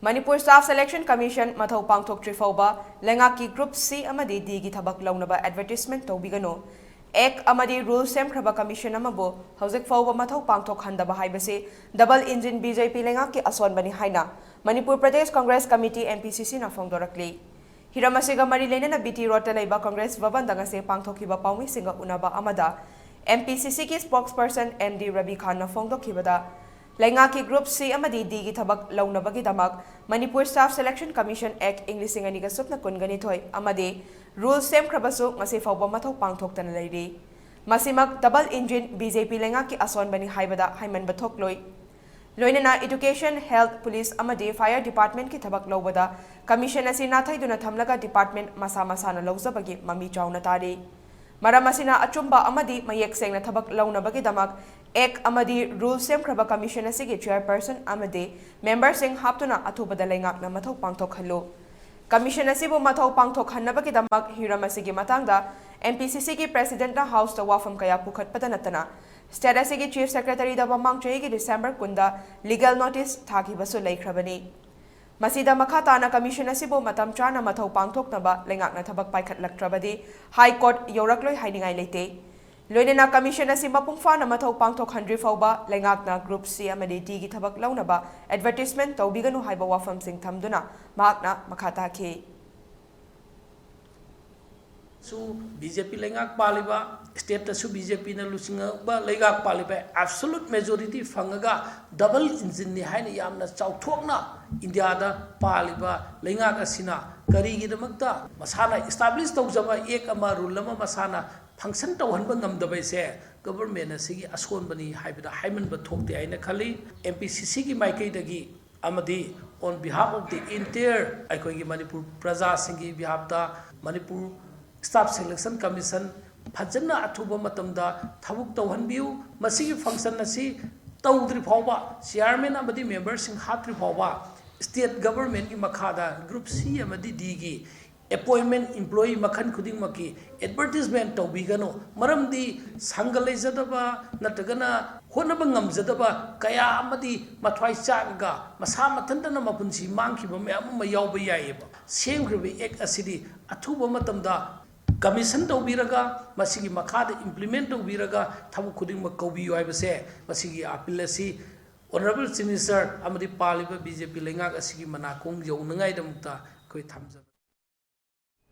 Manipur Staff Selection Commission mathou pangthoktrif faoba leingakki Group C amadi D gi thabak launaba advertisement tawbigano ek amadi rule semkhraba commission amabo houjik faoba mathou pangthokhandaba haibase Double Engine BJP leingakki asonbani haina Manipur Pradesh Congress Committee MPCC na phongdorakli hiramasiga mari lenana BT Road ta leiba Congress Bhavan dangase pangthokhiba paumi singa unaba amada MPCC ki spokesperson MD Rabi Khan na phongdokhibada leingakki Group C amadi D gi thabak launabagi damak Manipur Staff Selection Commission Act English Singaniga Supna Kunganithoi amadi rule semkhrabasu ngase fawba mathau pangthoktana leiri masimak Double Engine BJP leingakki asonbani haibada haimanba thokloi loinana Education Health Police amadi Fire Department ki thabak lawbada commission asi nathaiduna thamlaga department masa masana lawjabagi mami chauna tari maram asina achumba amadi mayek sengna thabak launabagi damak ek amadi rule semkhraba commission asigi chairperson amadi member sing haptuna athubada leingakna mathau pangthokhallo commission asibu mathau pangthokhanabagi damak hiram asigi matangda MPCC ki president na house ta wafam kaya pukhatpada natana state asigi chief secretary da bamang chei ki December kunda legal notice thakibasu leikhrabani masida makhatana commission asibu matam chana mathau pangthoknaba leingakna thabak paikhatlaktrabadi high court yorakloi hainingai leite loinena commission asi mapungfana mathau pangthokhandri fawba leingakna Group C amadi D gi thabak launaba advertisement tawbiganu haiba wafam sing thamduna mahakna makhata ke su BJP leingak paliba state ta su BJP na lusinga ba leingak paliba absolute majority fangaga double engine ni haina yamna chauthokna India da paliba leingak asina karigi damakta masana establish tawjaba ek ama rule ama masana function tawhanba ngamdabai se government asigi asonbani haibada haimanba thokte aina khali MPCC ki maikai dagi amadi on behalf of the entire aikoi Manipur praja singi behalf da Manipur Staff Selection Commission Fajana Athuba Matamda Thabuk Tawhanbiu Masigi function Nasi Tawdri Fawba Chairman Amadi members sing Hatri Fawba State Government ki Makhada Group C Amadi D gi appointment employee Makhan Khuding Maki advertisement Tawbigano Maramdi Sangalezadaba Natagana Honaba Ngamzadaba Kaya Amadi Mathwai Chaga Masama Tandana Mapunsi Manki Mayama Yauba Yaiba Same Gribi Ek Asidi Athuba Matamda Commission tawbiraga masigi makhada implement tawbiraga thabuk khuding makaubi haibase masigi appeal asi honorable chief minister amadi paliba BJP leingak asigi manakong yaunangai damta koi thamjaba